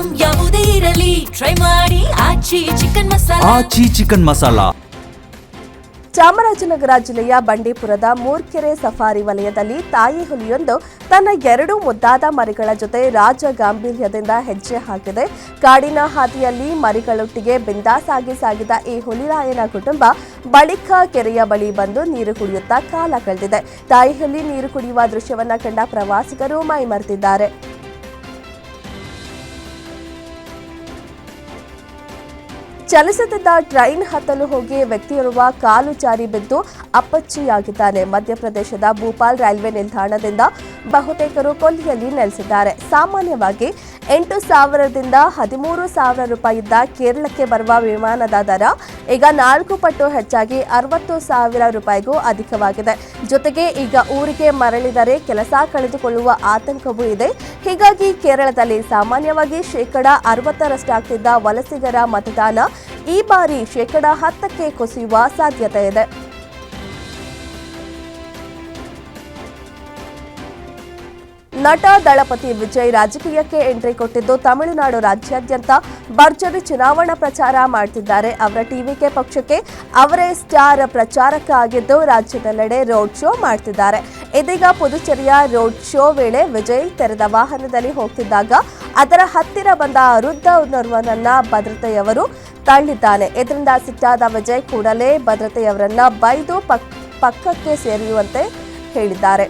Item ಯಾವುದೇ ಇರಲಿ try ಮಾಡಿ ಆಚಿ ಚಿಕನ್ ಮಸಾಲಾ. ಚಾಮರಾಜನಗರ ಜಿಲ್ಲೆಯ ಬಂಡೀಪುರದ ಮೂರ್ಕೆರೆ ಸಫಾರಿ ವಲಯದಲ್ಲಿ ತಾಯಿ ಹುಲಿಯೊಂದು ತನ್ನ 2 ಮುದ್ದಾದ ಮರಿಗಳ ಜೊತೆ ರಾಜ ಗಾಂಭೀರ್ಯದಿಂದ ಹೆಜ್ಜೆ ಹಾಕಿದೆ. ಕಾಡಿನ ಹಾದಿಯಲ್ಲಿ ಮರಿಗಳೊಟ್ಟಿಗೆ ಬಿಂದಾಸಾಗಿ ಸಾಗಿದ ಈ ಹುಲಿರಾಯನ ಕುಟುಂಬ ಬಳಿಕ ಕೆರೆಯ ಬಳಿ ಬಂದು ನೀರು ಕುಡಿಯುತ್ತಾ ಕಾಲ ಕಳೆದಿದೆ. ತಾಯಿ ಹುಲಿ ನೀರು ಕುಡಿಯುವ ದೃಶ್ಯವನ್ನ ಕಂಡ ಪ್ರವಾಸಿಗರು ಮೈಮರೆತಿದ್ದಾರೆ. ಚಲಿಸುತ್ತಿದ್ದ ಟ್ರೈನ್ ಹತ್ತಲು ಹೋಗಿ ವ್ಯಕ್ತಿಯೋರ್ವ ಕಾಲು ಜಾರಿ ಬಿದ್ದು ಅಪ್ಪಚ್ಚಿಯಾಗಿದ್ದಾನೆ. ಮಧ್ಯಪ್ರದೇಶದ ಭೂಪಾಲ್ ರೈಲ್ವೆ ನಿಲ್ದಾಣದಿಂದ ಬಹುತೇಕರು ಕೊಲ್ಲಿಯಲ್ಲಿ ನೆಲೆಸಿದ್ದಾರೆ. ಸಾಮಾನ್ಯವಾಗಿ 8,000ದಿಂದ 13,000 ರೂಪಾಯಿ ಇದ್ದ ಕೇರಳಕ್ಕೆ ಬರುವ ವಿಮಾನದ ದರ ಈಗ 4 ಪಟ್ಟು ಹೆಚ್ಚಾಗಿ 60,000 ರೂಪಾಯಿಗೂ ಅಧಿಕವಾಗಿದೆ. ಜೊತೆಗೆ ಈಗ ಊರಿಗೆ ಮರಳಿದರೆ ಕೆಲಸ ಕಳೆದುಕೊಳ್ಳುವ ಆತಂಕವೂ ಇದೆ. ಹೀಗಾಗಿ ಕೇರಳದಲ್ಲಿ ಸಾಮಾನ್ಯವಾಗಿ 60%ರಷ್ಟಾಗ್ತಿದ್ದ ವಲಸಿಗರ ಮತದಾನ ಈ ಬಾರಿ 10%ಕ್ಕೆ ಕುಸಿಯುವ ಸಾಧ್ಯತೆ ಇದೆ. ನಟ ದಳಪತಿ ವಿಜಯ್ ರಾಜಕೀಯಕ್ಕೆ ಎಂಟ್ರಿ ಕೊಟ್ಟಿದ್ದು ತಮಿಳುನಾಡು ರಾಜ್ಯಾದ್ಯಂತ ಭರ್ಜರಿ ಚುನಾವಣಾ ಪ್ರಚಾರ ಮಾಡುತ್ತಿದ್ದಾರೆ. ಅವರ ಟಿವಿಕೆ ಪಕ್ಷಕ್ಕೆ ಅವರೇ ಸ್ಟಾರ್ ಪ್ರಚಾರಕ ಆಗಿದ್ದು ರಾಜ್ಯದೆಲ್ಲೆಡೆ ರೋಡ್ ಶೋ ಮಾಡುತ್ತಿದ್ದಾರೆ. ಇದೀಗ ಪುದುಚೇರಿಯ ರೋಡ್ ಶೋ ವೇಳೆ ವಿಜಯ್ ತೆರೆದ ವಾಹನದಲ್ಲಿ ಹೋಗ್ತಿದ್ದಾಗ ಅದರ ಹತ್ತಿರ ಬಂದ ವೃದ್ಧನೋರ್ವನನ್ನ ಭದ್ರತೆಯವರು ತಳ್ಳಿದ್ದಾನೆ. ಇದರಿಂದ ಸಿಟ್ಟಾದ ವಿಜಯ್ ಕೂಡಲೇ ಭದ್ರತೆಯವರನ್ನ ಬೈದು ಪಕ್ಕಕ್ಕೆ ಸೇರಿರುವಂತೆ ಹೇಳಿದ್ದಾರೆ.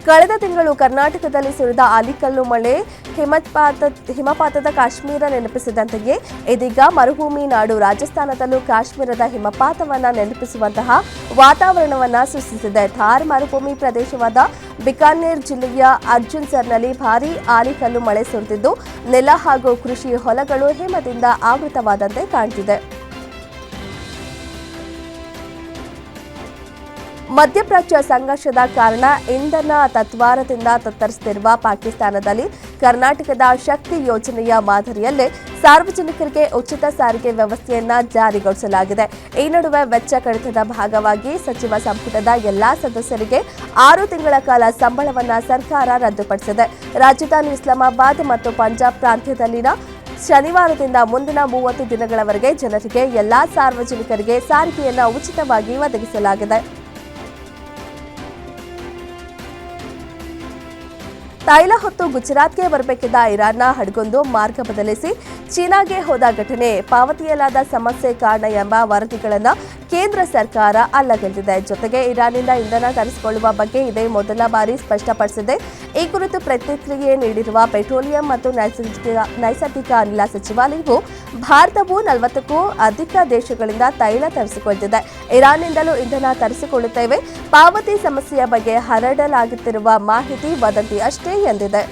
ಕಳೆದ ತಿಂಗಳು ಕರ್ನಾಟಕದಲ್ಲಿ ಸುರಿದ ಆಲಿಕಲ್ಲು ಮಳೆ ಹಿಮಪಾತದ ಕಾಶ್ಮೀರ ನೆನಪಿಸಿದಂತೆಯೇ ಇದೀಗ ಮರುಭೂಮಿ ನಾಡು ರಾಜಸ್ಥಾನದಲ್ಲೂ ಕಾಶ್ಮೀರದ ಹಿಮಪಾತವನ್ನ ನೆನಪಿಸುವಂತಹ ವಾತಾವರಣವನ್ನ ಸೃಷ್ಟಿಸಿದೆ. ಥಾರ್ ಮರುಭೂಮಿ ಪ್ರದೇಶವಾದ ಬಿಕಾನೇರ್ ಜಿಲ್ಲೆಯ ಅರ್ಜುನ್ಸರ್ನಲ್ಲಿ ಭಾರೀ ಆಲಿಕಲ್ಲು ಮಳೆ ಸುರಿದಿದ್ದು ನೆಲ ಹಾಗೂ ಕೃಷಿ ಹೊಲಗಳು ಹಿಮದಿಂದ ಆವೃತವಾದಂತೆ ಕಾಣ್ತಿದೆ. ಮಧ್ಯಪ್ರಾಚ್ಯ ಸಂಘರ್ಷದ ಕಾರಣ ಇಂಧನ ತತ್ವಾರದಿಂದ ತತ್ತರಿಸುತ್ತಿರುವ ಪಾಕಿಸ್ತಾನದಲ್ಲಿ ಕರ್ನಾಟಕದ ಶಕ್ತಿ ಯೋಜನೆಯ ಮಾದರಿಯಲ್ಲೇ ಸಾರ್ವಜನಿಕರಿಗೆ ಉಚಿತ ಸಾರಿಗೆ ವ್ಯವಸ್ಥೆಯನ್ನ ಜಾರಿಗೊಳಿಸಲಾಗಿದೆ. ಈ ನಡುವೆ ವೆಚ್ಚ ಕಡಿತದ ಭಾಗವಾಗಿ ಸಚಿವ ಸಂಪುಟದ ಎಲ್ಲಾ ಸದಸ್ಯರಿಗೆ 6 ತಿಂಗಳ ಕಾಲ ಸಂಬಳವನ್ನ ಸರ್ಕಾರ ರದ್ದುಪಡಿಸಿದೆ. ರಾಜಧಾನಿ ಇಸ್ಲಾಮಾಬಾದ್ ಮತ್ತು ಪಂಜಾಬ್ ಪ್ರಾಂತ್ಯದಲ್ಲಿನ ಶನಿವಾರದಿಂದ ಮುಂದಿನ 30 ದಿನಗಳವರೆಗೆ ಜನರಿಗೆ ಎಲ್ಲಾ ಸಾರ್ವಜನಿಕರಿಗೆ ಸಾರಿಗೆಯನ್ನ ಉಚಿತವಾಗಿ ಒದಗಿಸಲಾಗಿದೆ. ತೈಲ ಹೊತ್ತು ಗುಜರಾತ್ಗೆ ಬರಬೇಕಿದ್ದ ಇರಾನ್ನ ಹಡಗೊಂದು ಮಾರ್ಗ ಬದಲಿಸಿ ಚೀನಾಗೆ ಹೋದ ಘಟನೆ ಪಾವತಿಯಲಾದ ಸಮಸ್ಯೆ ಕಾರಣ ಎಂಬ ವರದಿಗಳನ್ನು ಕೇಂದ್ರ ಸರ್ಕಾರ ಅಲ್ಲಗಳೆದಿದೆ. ಜೊತೆಗೆ ಇರಾನ್ನಿಂದ ಇಂಧನ ತರಿಸಿಕೊಳ್ಳುವ ಬಗ್ಗೆ ಇದೇ ಮೊದಲ ಬಾರಿ ಸ್ಪಷ್ಟಪಡಿಸಿದೆ. ಈ ಕುರಿತು ಪ್ರತಿಕ್ರಿಯೆ ನೀಡಿರುವ ಪೆಟ್ರೋಲಿಯಂ ಮತ್ತು ನೈಸರ್ಗಿಕ ಅನಿಲ ಸಚಿವಾಲಯವು ಭಾರತವು 40ಕ್ಕೂ ಅಧಿಕ ದೇಶಗಳಿಂದ ತೈಲ ತರಿಸಿಕೊಳ್ಳುತ್ತಿದೆ. ಇರಾನ್ನಿಂದಲೂ ಇಂಧನ ತರಿಸಿಕೊಳ್ಳುತ್ತೇವೆ. ಪಾವತಿ ಸಮಸ್ಯೆಯ ಬಗ್ಗೆ ಹರಡಲಾಗುತ್ತಿರುವ ಮಾಹಿತಿ ವದಂತಿ ಅಷ್ಟೇ ಎಂದಿದೆ.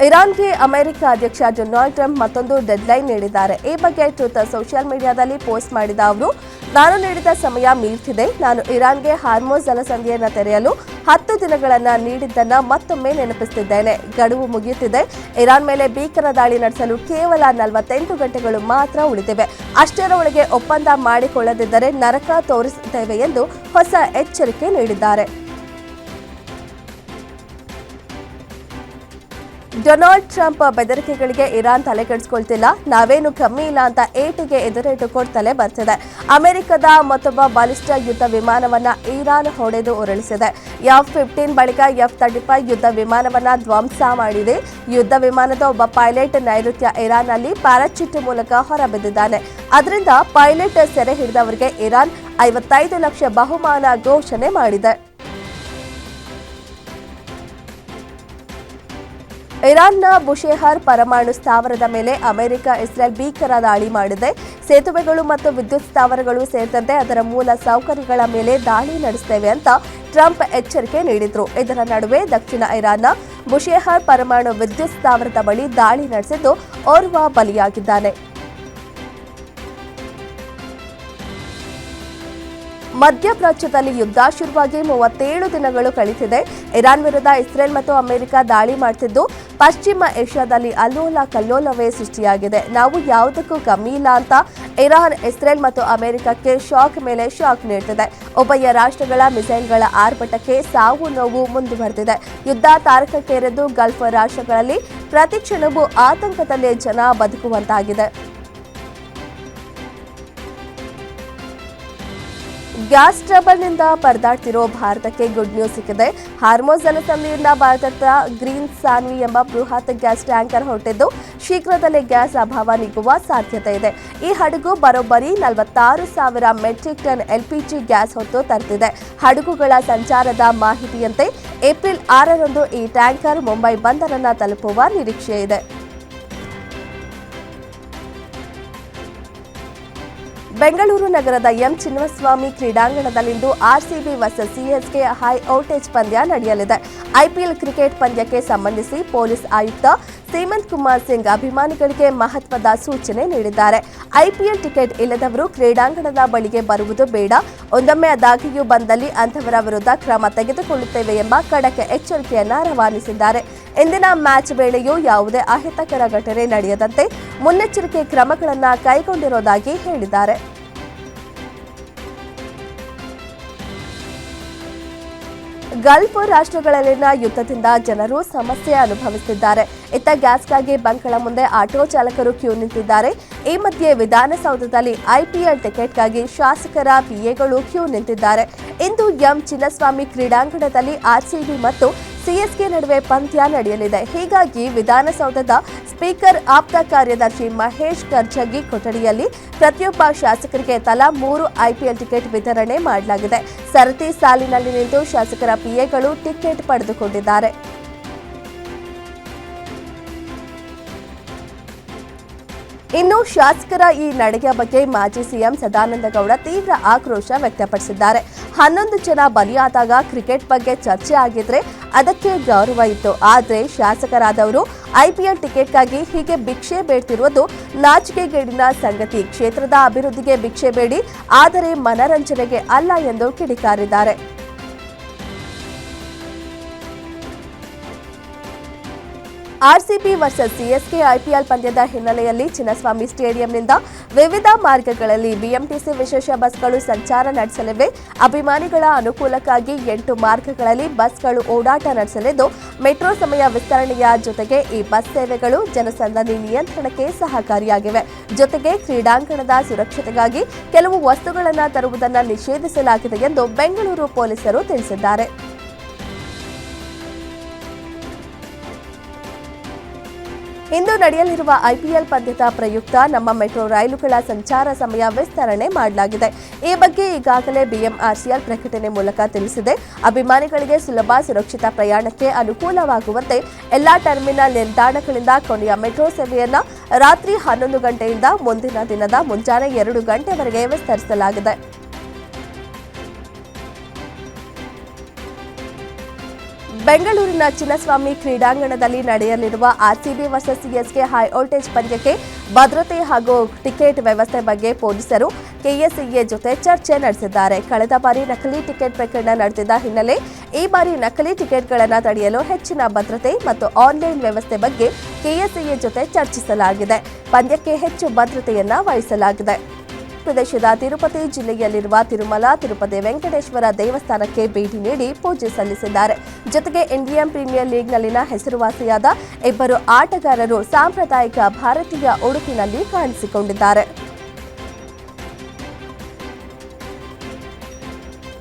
ಇರಾನ್ಗೆ ಅಮೆರಿಕ ಅಧ್ಯಕ್ಷ ಡೊನಾಲ್ಡ್ ಟ್ರಂಪ್ ಮತ್ತೊಂದು ಡೆಡ್ಲೈನ್ ನೀಡಿದ್ದಾರೆ. ಈ ಬಗ್ಗೆ ಟ್ವಿಟರ್ ಸೋಷಿಯಲ್ ಮೀಡಿಯಾದಲ್ಲಿ ಪೋಸ್ಟ್ ಮಾಡಿದ ಅವರು, ನಾನು ನೀಡಿದ ಸಮಯ ಮೀರ್ತಿದೆ. ನಾನು ಇರಾನ್ಗೆ ಹಾರ್ಮೋಸ್ ಜಲಸಂಧಿಯನ್ನು ತೆರೆಯಲು 10 ದಿನಗಳನ್ನು ನೀಡಿದ್ದನ್ನು ಮತ್ತೊಮ್ಮೆ ನೆನಪಿಸುತ್ತಿದ್ದೇನೆ. ಗಡುವು ಮುಗಿಯುತ್ತಿದೆ. ಇರಾನ್ ಮೇಲೆ ಭೀಕರ ದಾಳಿ ನಡೆಸಲು ಕೇವಲ 48 ಗಂಟೆಗಳು ಮಾತ್ರ ಉಳಿದಿವೆ. ಅಷ್ಟರೊಳಗೆ ಒಪ್ಪಂದ ಮಾಡಿಕೊಳ್ಳದಿದ್ದರೆ ನರಕ ತೋರಿಸುತ್ತೇವೆ ಎಂದು ಹೊಸ ಎಚ್ಚರಿಕೆ ನೀಡಿದ್ದಾರೆ. ಡೊನಾಲ್ಡ್ ಟ್ರಂಪ್ ಬೆದರಿಕೆಗಳಿಗೆ ಇರಾನ್ ತಲೆಕೆಡಿಸಿಕೊಳ್ತಿಲ್ಲ. ನಾವೇನು ಕಮ್ಮಿ ಇಲ್ಲ ಅಂತ ಏಟಿಗೆ ಎದುರೇಟು ಕೊಡ್ತಲೇ ಬರ್ತಿದೆ. ಅಮೆರಿಕದ ಮತ್ತೊಬ್ಬ ಬಾಲಿಸ್ಟಿಕ್ ಯುದ್ಧ ವಿಮಾನವನ್ನ ಇರಾನ್ ಹೊಡೆದು ಉರುಳಿಸಿದೆ. F-15 ಬಳಿಕ F-35 ಯುದ್ಧ ವಿಮಾನವನ್ನ ಧ್ವಂಸ ಮಾಡಿದೆ. ಯುದ್ಧ ವಿಮಾನದ ಒಬ್ಬ ಪೈಲಟ್ ನೈಋತ್ಯ ಇರಾನ್ನಲ್ಲಿ ಪ್ಯಾರಾಚೂಟ್ ಮೂಲಕ ಹೊರಬಿದ್ದಿದ್ದಾನೆ. ಅದರಿಂದ ಪೈಲಟ್ ಸೆರೆ ಹಿಡಿದವರಿಗೆ ಇರಾನ್ 55 ಲಕ್ಷ ಬಹುಮಾನ ಘೋಷಣೆ ಮಾಡಿದೆ. ಇರಾನ್ನ ಬುಶೇಹರ್ ಪರಮಾಣು ಸ್ಥಾವರದ ಮೇಲೆ ಅಮೆರಿಕ ಇಸ್ರೇಲ್ ಭೀಕರ ದಾಳಿ ಮಾಡಿದೆ. ಸೇತುವೆಗಳು ಮತ್ತು ವಿದ್ಯುತ್ ಸ್ಥಾವರಗಳು ಸೇರಿದಂತೆ ಅದರ ಮೂಲ ಸೌಕರ್ಯಗಳ ಮೇಲೆ ದಾಳಿ ನಡೆಸುತ್ತೇವೆ ಅಂತ ಟ್ರಂಪ್ ಎಚ್ಚರಿಕೆ ನೀಡಿದ್ರು. ಇದರ ನಡುವೆ ದಕ್ಷಿಣ ಇರಾನ್ನ ಬುಶೇಹರ್ ಪರಮಾಣು ವಿದ್ಯುತ್ ಸ್ಥಾವರದ ಬಳಿ ದಾಳಿ ನಡೆಸಿದ್ದು ಓರ್ವ ಬಲಿಯಾಗಿದ್ದಾನೆ. ಮಧ್ಯಪ್ರಾಚ್ಯದಲ್ಲಿ ಯುದ್ಧ ಶುರುವಾಗಿ 37 ದಿನಗಳು ಕಳೆದಿದೆ. ಇರಾನ್ ವಿರುದ್ಧ ಇಸ್ರೇಲ್ ಮತ್ತು ಅಮೆರಿಕ ದಾಳಿ ಮಾಡುತ್ತಿದ್ದು ಪಶ್ಚಿಮ ಏಷ್ಯಾದಲ್ಲಿ ಅಲ್ಲೋಲ ಕಲ್ಲೋಲವೇ ಸೃಷ್ಟಿಯಾಗಿದೆ. ನಾವು ಯಾವುದಕ್ಕೂ ಕಮ್ಮಿ ಇಲ್ಲ ಅಂತ ಇರಾನ್, ಇಸ್ರೇಲ್ ಮತ್ತು ಅಮೆರಿಕಕ್ಕೆ ಶಾಕ್ ಮೇಲೆ ಶಾಕ್ ನೀಡುತ್ತಿದೆ. ಉಭಯ ರಾಷ್ಟ್ರಗಳ ಮಿಸೈಲ್ಗಳ ಆರ್ಭಟಕ್ಕೆ ಸಾವು ನೋವು ಮುಂದುವರೆದಿದೆ. ಯುದ್ಧ ತಾರಕಕ್ಕೇರಿದ್ದು ಗಲ್ಫ್ ರಾಷ್ಟ್ರಗಳಲ್ಲಿ ಪ್ರತಿ ಕ್ಷಣವೂ ಆತಂಕದಲ್ಲೇ ಜನ ಬದುಕುವಂತಾಗಿದೆ. ಗ್ಯಾಸ್ ಟ್ರಬಲ್ನಿಂದ ಪರದಾಡ್ತಿರೋ ಭಾರತಕ್ಕೆ ಗುಡ್ ನ್ಯೂಸ್ ಸಿಕ್ಕಿದೆ. ಹಾರ್ಮೋಸ್ ಜಲಸಂಧಿಯಿಂದ ಭಾರತದ ಗ್ರೀನ್ ಸಾನ್ವಿ ಎಂಬ ಬೃಹತ್ ಗ್ಯಾಸ್ ಟ್ಯಾಂಕರ್ ಹೊರಟಿದ್ದು ಶೀಘ್ರದಲ್ಲೇ ಗ್ಯಾಸ್ ಅಭಾವ ನೀಗುವ ಸಾಧ್ಯತೆ ಇದೆ. ಈ ಹಡಗು ಬರೋಬ್ಬರಿ 46,000 ಮೆಟ್ರಿಕ್ ಟನ್ ಎಲ್ಪಿಜಿ ಗ್ಯಾಸ್ ಹೊತ್ತು ತರುತ್ತಿದೆ. ಹಡಗುಗಳ ಸಂಚಾರದ ಮಾಹಿತಿಯಂತೆ ಏಪ್ರಿಲ್ 6ರಂದು ಈ ಟ್ಯಾಂಕರ್ ಮುಂಬೈ ಬಂದರನ್ನ ತಲುಪುವ ನಿರೀಕ್ಷೆ ಇದೆ. ಬೆಂಗಳೂರು ನಗರದ ಎಂ ಚಿನ್ನಸ್ವಾಮಿ ಕ್ರೀಡಾಂಗಣದಲ್ಲಿಂದು RCB versus CSK high voltage ಪಂದ್ಯ ನಡೆಯಲಿದೆ. ಐಪಿಎಲ್ ಕ್ರಿಕೆಟ್ ಪಂದ್ಯಕ್ಕೆ ಸಂಬಂಧಿಸಿ ಪೊಲೀಸ್ ಆಯುಕ್ತ ಹೇಮಂತ್ ಕುಮಾರ್ ಸಿಂಗ್ ಅಭಿಮಾನಿಗಳಿಗೆ ಮಹತ್ವದ ಸೂಚನೆ ನೀಡಿದ್ದಾರೆ. ಐಪಿಎಲ್ ಟಿಕೆಟ್ ಇಲ್ಲದವರು ಕ್ರೀಡಾಂಗಣದ ಬಳಿಗೆ ಬರುವುದು ಬೇಡ. ಒಂದೊಮ್ಮೆ ಅದಾಗಿಯೂ ಬಂದಲ್ಲಿ ಅಂಥವರ ವಿರುದ್ಧ ಕ್ರಮ ತೆಗೆದುಕೊಳ್ಳುತ್ತೇವೆ ಎಂಬ ಖಡಕ್ ಎಚ್ಚರಿಕೆಯನ್ನ ರವಾನಿಸಿದ್ದಾರೆ. ಇಂದಿನ ಮ್ಯಾಚ್ ವೇಳೆಯೂ ಯಾವುದೇ ಅಹಿತಕರ ಘಟನೆ ನಡೆಯದಂತೆ ಮುನ್ನೆಚ್ಚರಿಕೆ ಕ್ರಮಗಳನ್ನು ಕೈಗೊಂಡಿರುವುದಾಗಿ ಹೇಳಿದ್ದಾರೆ. ಗಲ್ಫ್ ರಾಷ್ಟ್ರಗಳಲ್ಲಿನ ಯುದ್ಧದಿಂದ ಜನರು ಸಮಸ್ಯೆ ಅನುಭವಿಸುತ್ತಿದ್ದಾರೆ. ಇತ್ತ ಗ್ಯಾಸ್ಗಾಗಿ ಬಂಕ್ಗಳ ಮುಂದೆ ಆಟೋ ಚಾಲಕರು ಕ್ಯೂ ನಿಂತಿದ್ದಾರೆ. ಈ ಮಧ್ಯೆ ವಿಧಾನಸೌಧದಲ್ಲಿ ಐಪಿಎಲ್ ಟಿಕೆಟ್ಗಾಗಿ ಶಾಸಕರ ಪಿಎಗಳು ಕ್ಯೂ ನಿಂತಿದ್ದಾರೆ. ಇಂದು ಎಂ ಚಿನ್ನಸ್ವಾಮಿ ಕ್ರೀಡಾಂಗಣದಲ್ಲಿ ಆರ್ಸಿಬಿ ಮತ್ತು ಸಿಎಸ್ಕೆ ನಡುವೆ ಪಂದ್ಯ ನಡೆಯಲಿದೆ. ಹೀಗಾಗಿ ವಿಧಾನಸೌಧದ ಸ್ಪೀಕರ್ ಆಪ್ತ ಕಾರ್ಯದರ್ಶಿ ಮಹೇಶ್ ಕರ್ಜಗಿ ಕೊಠಡಿಯಲ್ಲಿ ಪ್ರತಿಯೊಬ್ಬ ಶಾಸಕರಿಗೆ ತಲಾ 3 ಐಪಿಎಲ್ ಟಿಕೆಟ್ ವಿತರಣೆ ಮಾಡಲಾಗಿದೆ. ಸರತಿ ಸಾಲಿನಲ್ಲಿ ನಿಂತು ಶಾಸಕರ ಪಿಎಗಳು ಟಿಕೆಟ್ ಪಡೆದುಕೊಂಡಿದ್ದಾರೆ. ಇನ್ನು ಶಾಸಕರ ಈ ನಡೆಯ ಬಗ್ಗೆ ಮಾಜಿ ಸಿಎಂ ಸದಾನಂದಗೌಡ ತೀವ್ರ ಆಕ್ರೋಶ ವ್ಯಕ್ತಪಡಿಸಿದ್ದಾರೆ. 11 ಜನ ಬಲಿಯಾದಾಗ ಕ್ರಿಕೆಟ್ ಬಗ್ಗೆ ಚರ್ಚೆ ಆಗಿದ್ರೆ ಅದಕ್ಕೆ ಗೌರವ ಇತ್ತು. ಆದರೆ ಶಾಸಕರಾದವರು ಐಪಿಎಲ್ ಟಿಕೆಟ್ಗಾಗಿ ಹೀಗೆ ಭಿಕ್ಷೆ ಬೇಡ್ತಿರುವುದು ನಾಚಿಕೆಗೇಡಿನ ಸಂಗತಿ. ಕ್ಷೇತ್ರದ ಅಭಿವೃದ್ಧಿಗೆ ಭಿಕ್ಷೆ ಬೇಡಿ, ಆದರೆ ಮನರಂಜನೆಗೆ ಅಲ್ಲ ಎಂದು ಕಿಡಿಕಾರಿದ್ದಾರೆ. ಆರ್ಸಿಬಿ ವರ್ಸಸ್ ಸಿಎಸ್ಕೆ ಐಪಿಎಲ್ ಪಂದ್ಯದ ಹಿನ್ನೆಲೆಯಲ್ಲಿ ಚಿನ್ನಸ್ವಾಮಿ ಸ್ಟೇಡಿಯಂನಿಂದ ವಿವಿಧ ಮಾರ್ಗಗಳಲ್ಲಿ ಬಿಎಂಟಿಸಿ ವಿಶೇಷ ಬಸ್ಗಳು ಸಂಚಾರ ನಡೆಸಲಿವೆ. ಅಭಿಮಾನಿಗಳ ಅನುಕೂಲಕ್ಕಾಗಿ 8 ಮಾರ್ಗಗಳಲ್ಲಿ ಬಸ್ಗಳು ಓಡಾಟ ನಡೆಸಲಿದ್ದು, ಮೆಟ್ರೋ ಸಮಯ ವಿಸ್ತರಣೆಯ ಜೊತೆಗೆ ಈ ಬಸ್ ಸೇವೆಗಳು ಜನಸಂದಣಿ ನಿಯಂತ್ರಣಕ್ಕೆ ಸಹಕಾರಿಯಾಗಿವೆ. ಜೊತೆಗೆ ಕ್ರೀಡಾಂಗಣದ ಸುರಕ್ಷತೆಗಾಗಿ ಕೆಲವು ವಸ್ತುಗಳನ್ನು ತರುವುದನ್ನು ನಿಷೇಧಿಸಲಾಗಿದೆ ಎಂದು ಬೆಂಗಳೂರು ಪೊಲೀಸರು ತಿಳಿಸಿದ್ದಾರೆ. ಇಂದು ನಡೆಯಲಿರುವ ಐಪಿಎಲ್ ಪಂದ್ಯದ ಪ್ರಯುಕ್ತ ನಮ್ಮ ಮೆಟ್ರೋ ರೈಲುಗಳ ಸಂಚಾರ ಸಮಯ ವಿಸ್ತರಣೆ ಮಾಡಲಾಗಿದೆ. ಈ ಬಗ್ಗೆ ಈಗಾಗಲೇ ಬಿಎಂಆರ್ಸಿಎಲ್ ಪ್ರಕಟಣೆ ಮೂಲಕ ತಿಳಿಸಿದೆ. ಅಭಿಮಾನಿಗಳಿಗೆ ಸುಲಭ ಸುರಕ್ಷಿತ ಪ್ರಯಾಣಕ್ಕೆ ಅನುಕೂಲವಾಗುವಂತೆ ಎಲ್ಲಾ ಟರ್ಮಿನಲ್ ನಿಲ್ದಾಣಗಳಿಂದ ಕೊನೆಯ ಮೆಟ್ರೋ ಸೇವೆಯನ್ನು ರಾತ್ರಿ 11 ಗಂಟೆಯಿಂದ ಮುಂದಿನ ದಿನದ ಮುಂಜಾನೆ 2 ಗಂಟೆವರೆಗೆ ವಿಸ್ತರಿಸಲಾಗಿದೆ. ಬೆಂಗಳೂರಿನ ಚಿನ್ನಸ್ವಾಮಿ ಕ್ರೀಡಾಂಗಣದಲ್ಲಿ ನಡೆಯಲಿರುವ RCB versus CSK high voltage ಪಂದ್ಯಕ್ಕೆ ಭದ್ರತೆ ಹಾಗೂ ಟಿಕೆಟ್ ವ್ಯವಸ್ಥೆ ಬಗ್ಗೆ ಪೊಲೀಸರು ಕೆಎಸ್ಸಿಎ ಜೊತೆ ಚರ್ಚೆ ನಡೆಸಿದ್ದಾರೆ. ಕಳೆದ ಬಾರಿ ನಕಲಿ ಟಿಕೆಟ್ ಪ್ರಕರಣ ನಡೆದಿದ್ದ ಹಿನ್ನೆಲೆ ಈ ಬಾರಿ ನಕಲಿ ಟಿಕೆಟ್ಗಳನ್ನು ತಡೆಯಲು ಹೆಚ್ಚಿನ ಭದ್ರತೆ ಮತ್ತು ಆನ್ಲೈನ್ ವ್ಯವಸ್ಥೆ ಬಗ್ಗೆ ಕೆಎಸ್ಸಿಎ ಜೊತೆ ಚರ್ಚಿಸಲಾಗಿದೆ. ಪಂದ್ಯಕ್ಕೆ ಹೆಚ್ಚು ಭದ್ರತೆಯನ್ನ ವಹಿಸಲಾಗಿದೆ. ಪ್ರದೇಶದ ತಿರುಪತಿ ಜಿಲ್ಲೆಯಲ್ಲಿರುವ ತಿರುಮಲ ತಿರುಪತಿ ವೆಂಕಟೇಶ್ವರ ದೇವಸ್ಥಾನಕ್ಕೆ ಭೇಟಿ ನೀಡಿ ಪೂಜೆ ಸಲ್ಲಿಸಿದ್ದಾರೆ. ಜೊತೆಗೆ ಇಂಡಿಯನ್ ಪ್ರೀಮಿಯರ್ ಲೀಗ್ನಲ್ಲಿನ ಹೆಸರುವಾಸಿಯಾದ 2 ಆಟಗಾರರು ಸಾಂಪ್ರದಾಯಿಕ ಭಾರತೀಯ ಉಡುಪಿನಲ್ಲಿ ಕಾಣಿಸಿಕೊಂಡಿದ್ದಾರೆ.